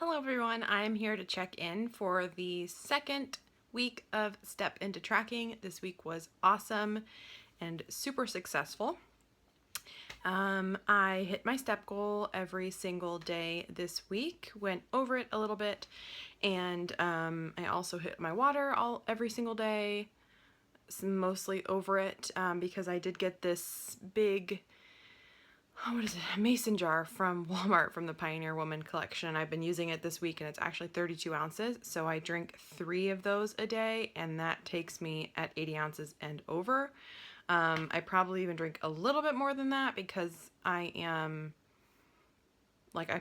Hello everyone, I'm here to check in for the second week of Step Into Tracking. This week was awesome and super successful. I hit my step goal every single day this week, went over it a little bit, and I also hit my water every single day, mostly over it, because I did get this big what is it, a mason jar from Walmart from the Pioneer Woman collection. I've been using it this week and it's actually 32 ounces. So I drink 3 of those a day and that takes me at 80 ounces and over. I probably even drink a little bit more than that because I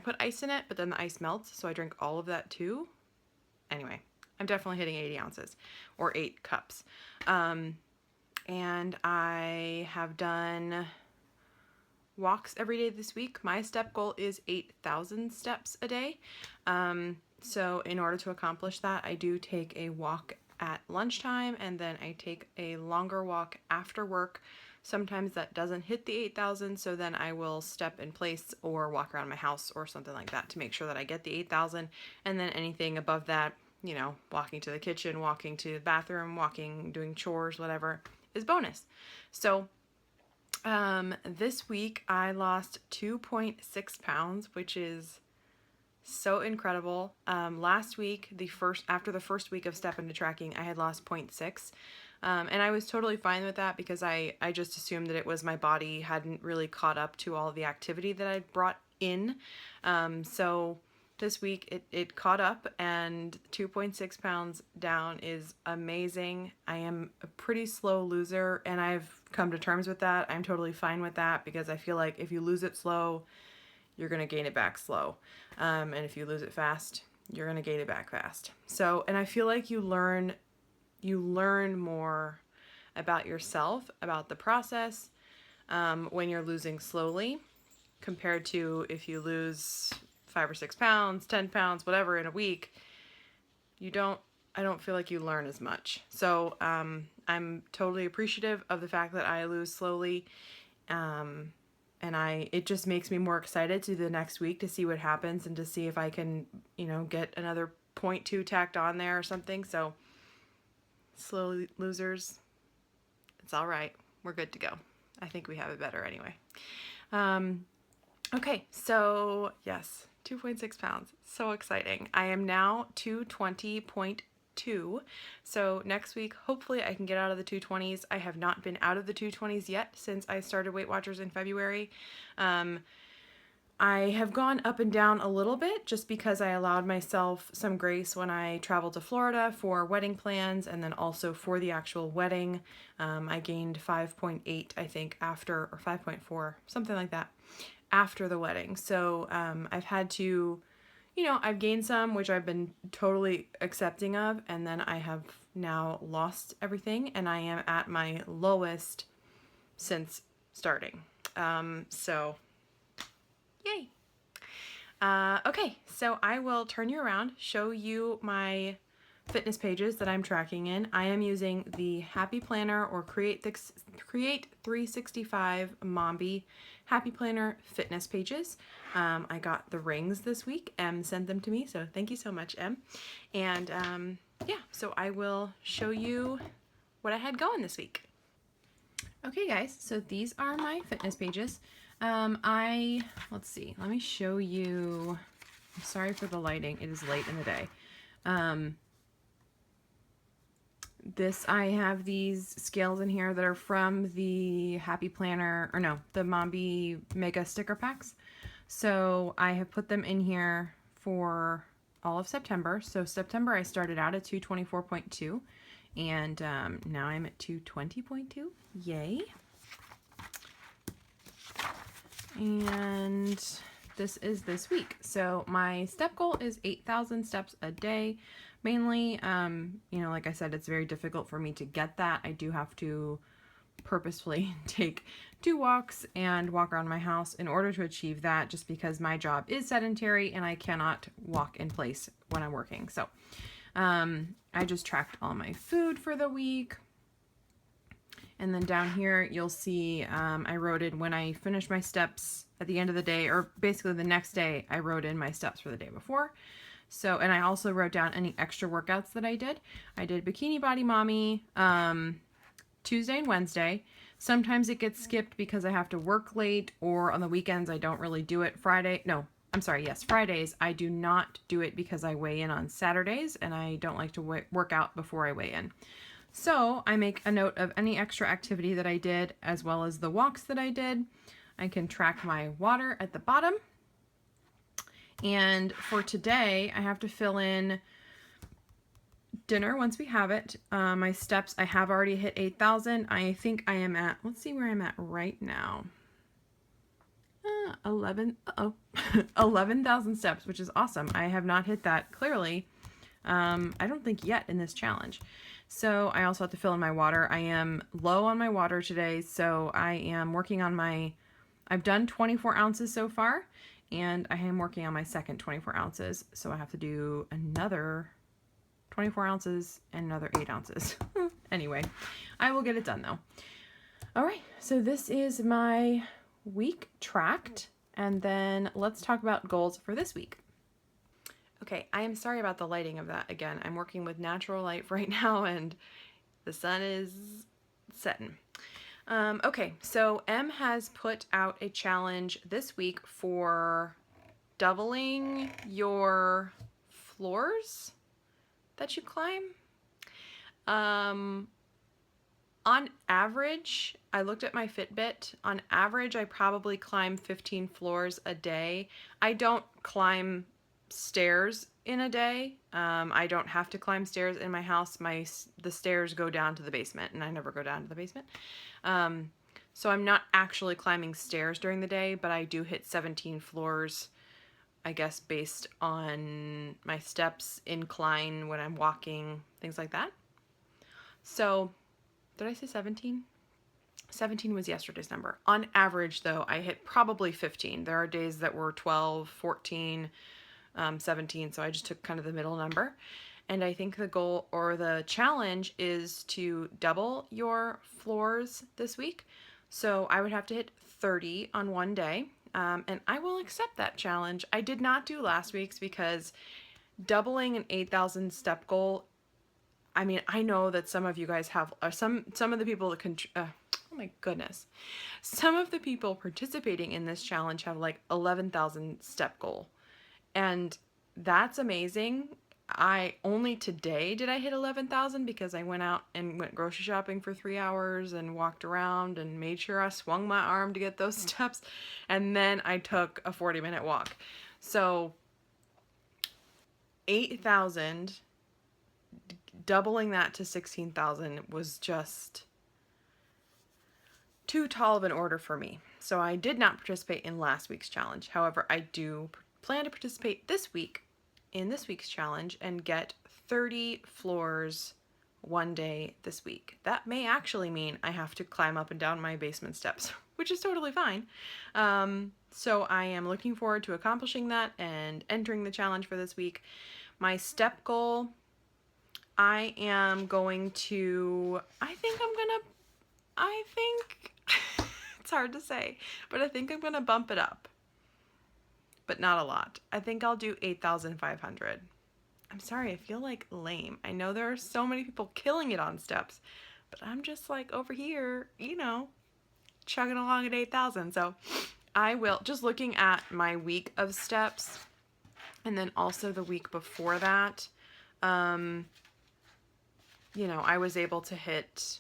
put ice in it, but then the ice melts. So I drink all of that too. Anyway, I'm definitely hitting 80 ounces or 8 cups. And I have done walks every day this week. My step goal is 8,000 steps a day. So in order to accomplish that, I do take a walk at lunchtime and then I take a longer walk after work. Sometimes that doesn't hit the 8,000, so then I will step in place or walk around my house or something like that to make sure that I get the 8,000. And then anything above that, you know, walking to the kitchen, walking to the bathroom, doing chores, whatever, is bonus. So this week I lost 2.6 pounds, which is so incredible. Last week, after the first week of Step Into Tracking, I had lost 0.6. And I was totally fine with that because I just assumed that it was my body hadn't really caught up to all the activity that I'd brought in. So this week it caught up and 2.6 pounds down is amazing. I am a pretty slow loser and I've come to terms with that. I'm totally fine with that because I feel like if you lose it slow, you're going to gain it back slow. And if you lose it fast, you're going to gain it back fast. So, and I feel like you learn more about yourself, about the process, when you're losing slowly compared to if you lose 5 or 6 pounds, 10 pounds, whatever in a week. I don't feel like you learn as much. So I'm totally appreciative of the fact that I lose slowly. And it just makes me more excited to the next week to see what happens and to see if I can, get another 0.2 tacked on there or something. So slow losers, it's all right. We're good to go. I think we have it better anyway. Okay, so yes, 2.6 pounds. So exciting. I am now 220.2. So next week, hopefully I can get out of the 220s. I have not been out of the 220s yet since I started Weight Watchers in February. I have gone up and down a little bit just because I allowed myself some grace when I traveled to Florida for wedding plans and then also for the actual wedding. I gained 5.8, I think, or 5.4, something like that, after the wedding. So I've had to, I've gained some, which I've been totally accepting of, and then I have now lost everything, and I am at my lowest since starting. So yay. Okay, so I will turn you around, show you my fitness pages that I'm tracking in. I am using the Happy Planner or Create 365 Mombi Happy Planner fitness pages. I got the rings this week. Em sent them to me, so thank you so much, Em. And yeah, so I will show you what I had going this week. Okay, guys, so these are my fitness pages. Let's see, let me show you. I'm sorry for the lighting. It is late in the day. I have these scales in here that are from the Happy Planner, the Mombi Mega Sticker Packs. So I have put them in here for all of September. So September I started out at 224.2 and now I'm at 220.2. Yay. And this is this week. So my step goal is 8,000 steps a day. Mainly, like I said, it's very difficult for me to get that. I do have to purposefully take 2 walks and walk around my house in order to achieve that, just because my job is sedentary and I cannot walk in place when I'm working. So I just tracked all my food for the week. And then down here, you'll see I wrote in when I finish my steps at the end of the day, or basically the next day, I wrote in my steps for the day before. So, and I also wrote down any extra workouts that I did. I did Bikini Body Mommy Tuesday and Wednesday. Sometimes it gets skipped because I have to work late, or on the weekends I don't really do it. Fridays I do not do it because I weigh in on Saturdays, and I don't like to work out before I weigh in. So I make a note of any extra activity that I did, as well as the walks that I did. I can track my water at the bottom. And for today, I have to fill in dinner once we have it. My steps, I have already hit 8,000. I think I am at, let's see where I'm at right now. 11,000 steps, which is awesome. I have not hit that clearly. I don't think yet in this challenge. So I also have to fill in my water. I am low on my water today, so I am working on I've done 24 ounces so far, and I am working on my second 24 ounces. So I have to do another 24 ounces and another 8 ounces. Anyway, I will get it done though. All right, so this is my week tracked, and then let's talk about goals for this week. Okay, I am sorry about the lighting of that again. I'm working with natural light right now, and the sun is setting. Okay, so Em has put out a challenge this week for doubling your floors that you climb. On average, I looked at my Fitbit. On average, I probably climb 15 floors a day. I don't climb stairs in a day. I don't have to climb stairs in my house. The stairs go down to the basement, and I never go down to the basement. So I'm not actually climbing stairs during the day, but I do hit 17 floors, I guess, based on my steps, incline, when I'm walking, things like that. So, did I say 17? 17 was yesterday's number. On average, though, I hit probably 15. There are days that were 12, 14, 17, so I just took kind of the middle number. And I think the goal or the challenge is to double your floors this week. So I would have to hit 30 on one day. And I will accept that challenge. I did not do last week's because doubling an 8,000 step goal, I mean, I know that some of you guys have, some of the people that oh my goodness. Some of the people participating in this challenge have like 11,000 step goal. And that's amazing. Only today did I hit 11,000 because I went out and went grocery shopping for 3 hours and walked around and made sure I swung my arm to get those steps. And then I took a 40-minute walk. So 8,000, doubling that to 16,000 was just too tall of an order for me. So I did not participate in last week's challenge. However, I do plan to participate this week in this week's challenge and get 30 floors one day this week. That may actually mean I have to climb up and down my basement steps, which is totally fine. So I am looking forward to accomplishing that and entering the challenge for this week. My step goal, I am going to, it's hard to say, but I think I'm going to bump it up. But not a lot. I think I'll do 8,500. I'm sorry, I feel like lame. I know there are so many people killing it on steps, but I'm just like over here, chugging along at 8,000. So I will, just looking at my week of steps and then also the week before that, I was able to hit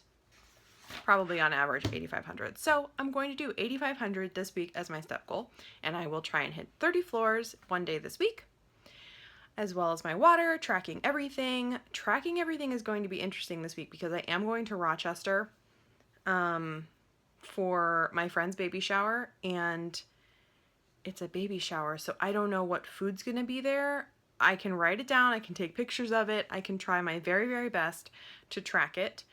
probably on average 8,500. So I'm going to do 8,500 this week as my step goal, and I will try and hit 30 floors one day this week, as well as my water, tracking everything. Tracking everything is going to be interesting this week because I am going to Rochester for my friend's baby shower, and it's a baby shower, so I don't know what food's going to be there. I can write it down, I can take pictures of it, I can try my very, very best to track it.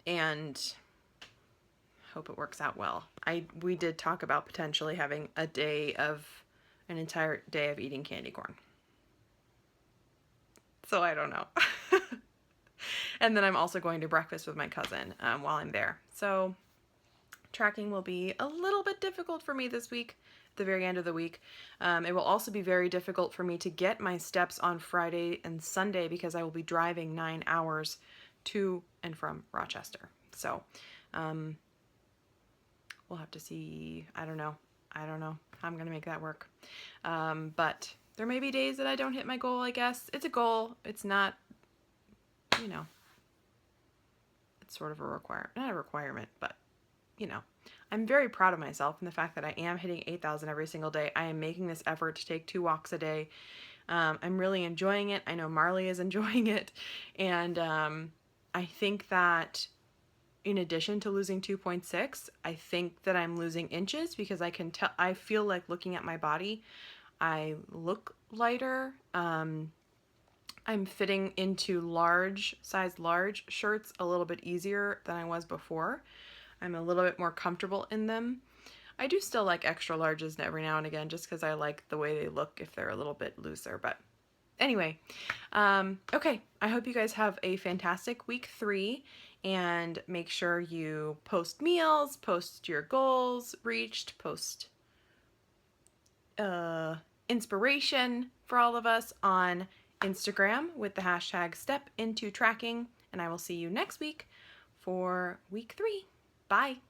And hope it works out well. We did talk about potentially having an entire day of eating candy corn. So I don't know. And then I'm also going to breakfast with my cousin while I'm there. So Tracking will be a little bit difficult for me this week, at the very end of the week. It will also be very difficult for me to get my steps on Friday and Sunday because I will be driving 9 hours to and from Rochester. So we'll have to see. I don't know how I'm going to make that work. But there may be days that I don't hit my goal, I guess. It's a goal. It's not, you know, it's sort of a requirement. Not a requirement, but, you know. I'm very proud of myself and the fact that I am hitting 8,000 every single day. I am making this effort to take 2 walks a day. I'm really enjoying it. I know Marley is enjoying it. And I think that in addition to losing 2.6, I think that I'm losing inches because I can tell, I feel like looking at my body, I look lighter. I'm fitting into size large shirts a little bit easier than I was before. I'm a little bit more comfortable in them. I do still like extra larges every now and again just because I like the way they look if they're a little bit looser. But anyway, okay, I hope you guys have a fantastic week 3 and make sure you post meals, post your goals reached, post inspiration for all of us on Instagram with the hashtag stepintotracking, and I will see you next week for week 3. Bye.